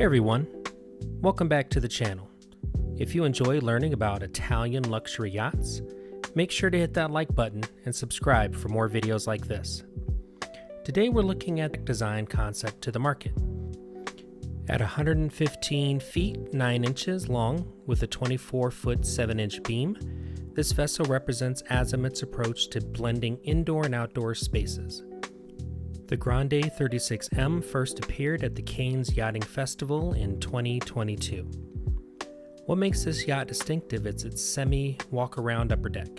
Hey everyone, welcome back to the channel. If you enjoy learning about Italian luxury yachts, make sure to hit that like button and subscribe for more videos like this. Today we're looking at the design concept to the market. At 115 feet 9 inches long with a 24-foot 7-inch beam, this vessel represents Azimut's approach to blending indoor and outdoor spaces. The Grande 36M first appeared at the Cannes Yachting Festival in 2022. What makes this yacht distinctive is its semi-walkaround upper deck.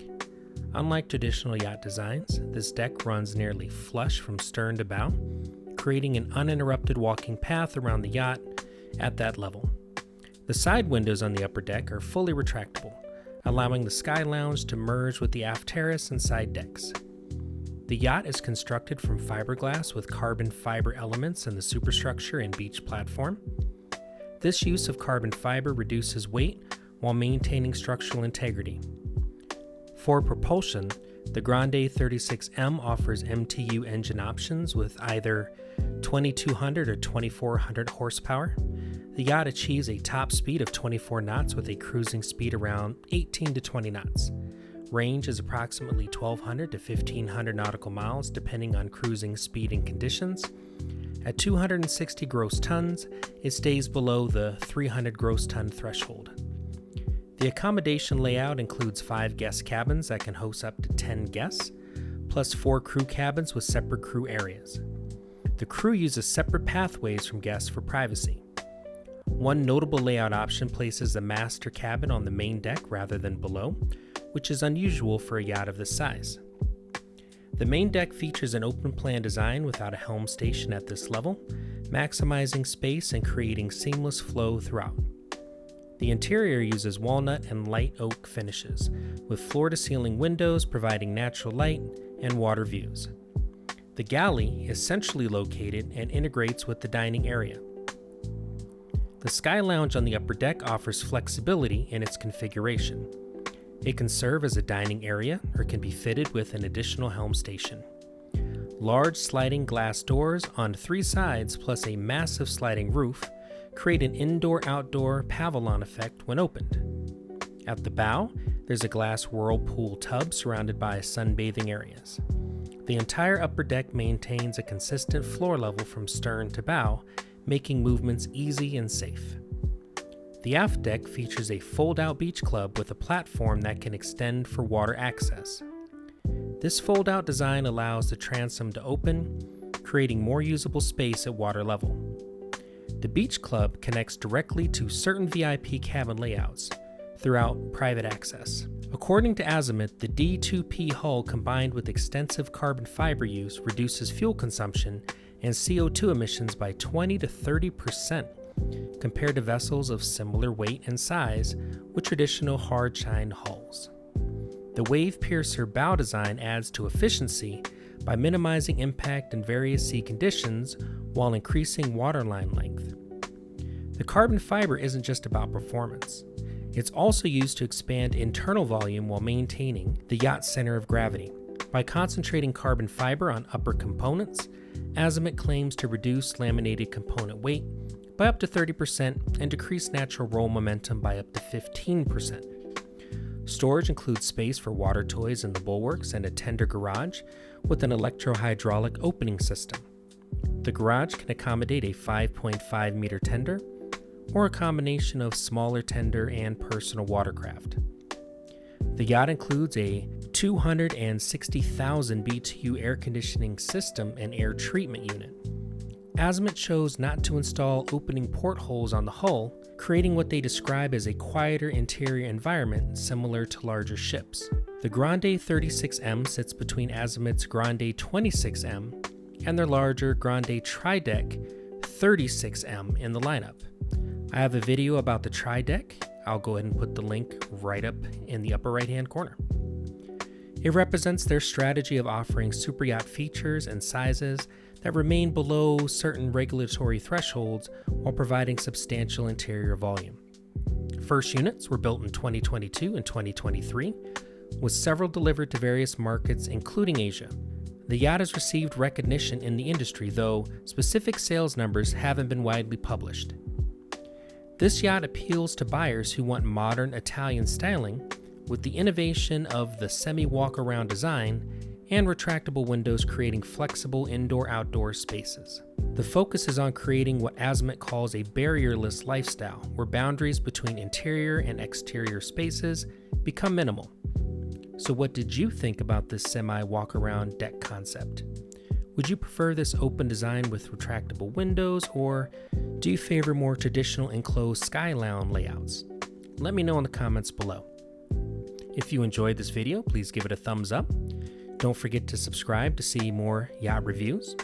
Unlike traditional yacht designs, this deck runs nearly flush from stern to bow, creating an uninterrupted walking path around the yacht at that level. The side windows on the upper deck are fully retractable, allowing the skylounge to merge with the aft terrace and side decks. The yacht is constructed from fiberglass with carbon fiber elements in the superstructure and beach platform. This use of carbon fiber reduces weight while maintaining structural integrity. For propulsion, the Grande 36M offers MTU engine options with either 2200 or 2400 horsepower. The yacht achieves a top speed of 24 knots with a cruising speed around 18 to 20 knots. Range is approximately 1,200 to 1,500 nautical miles depending on cruising speed and conditions. At 260 gross tons, it stays below the 300 gross ton threshold. The accommodation layout includes 5 guest cabins that can host up to 10 guests, plus 4 crew cabins with separate crew areas. The crew uses separate pathways from guests for privacy. One notable layout option places the master cabin on the main deck rather than below, which is unusual for a yacht of this size. The main deck features an open plan design without a helm station at this level, maximizing space and creating seamless flow throughout. The interior uses walnut and light oak finishes, with floor-to-ceiling windows providing natural light and water views. The galley is centrally located and integrates with the dining area. The sky lounge on the upper deck offers flexibility in its configuration. It can serve as a dining area or can be fitted with an additional helm station. Large sliding glass doors on 3 sides plus a massive sliding roof create an indoor-outdoor pavilion effect when opened. At the bow, there's a glass whirlpool tub surrounded by sunbathing areas. The entire upper deck maintains a consistent floor level from stern to bow, making movements easy and safe. The aft deck features a fold-out beach club with a platform that can extend for water access. This fold-out design allows the transom to open, creating more usable space at water level. The beach club connects directly to certain VIP cabin layouts throughout private access. According to Azimut, the D2P hull combined with extensive carbon fiber use reduces fuel consumption and CO2 emissions by 20 to 30%. compared to vessels of similar weight and size with traditional hard-shined hulls. The wave piercer bow design adds to efficiency by minimizing impact in various sea conditions while increasing waterline length. The carbon fiber isn't just about performance. It's also used to expand internal volume while maintaining the yacht's center of gravity. By concentrating carbon fiber on upper components, Azimut claims to reduce laminated component weight by up to 30% and decrease natural roll momentum by up to 15%. Storage includes space for water toys in the bulwarks and a tender garage with an electro-hydraulic opening system. The garage can accommodate a 5.5 meter tender or a combination of smaller tender and personal watercraft. The yacht includes a 260,000 BTU air conditioning system and air treatment unit. Azimut chose not to install opening portholes on the hull, creating what they describe as a quieter interior environment similar to larger ships. The Grande 36M sits between Azimut's Grande 26M and their larger Grande Tri-Deck 36M in the lineup. I have a video about the Tri-Deck. I'll go ahead and put the link right up in the upper right-hand corner. It represents their strategy of offering superyacht features and sizes that remain below certain regulatory thresholds while providing substantial interior volume. First units were built in 2022 and 2023, with several delivered to various markets including Asia. The yacht has received recognition in the industry, though specific sales numbers haven't been widely published. This yacht appeals to buyers who want modern Italian styling with the innovation of the semi-walkaround design and retractable windows creating flexible indoor-outdoor spaces. The focus is on creating what Azimut calls a barrierless lifestyle, where boundaries between interior and exterior spaces become minimal. So what did you think about this semi-walkaround deck concept? Would you prefer this open design with retractable windows, or do you favor more traditional enclosed sky lounge layouts? Let me know in the comments below. If you enjoyed this video, please give it a thumbs up. Don't forget to subscribe to see more yacht reviews.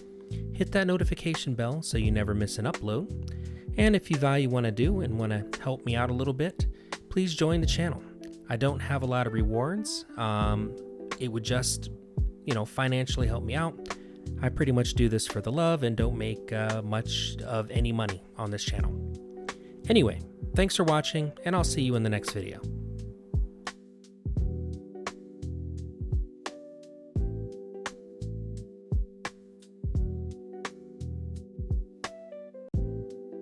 Hit that notification bell so you never miss an upload. And if you value what I do and want to help me out a little bit, please join the channel. I don't have a lot of rewards. It would just, financially help me out. I pretty much do this for the love and don't make much of any money on this channel. Anyway, thanks for watching, and I'll see you in the next video.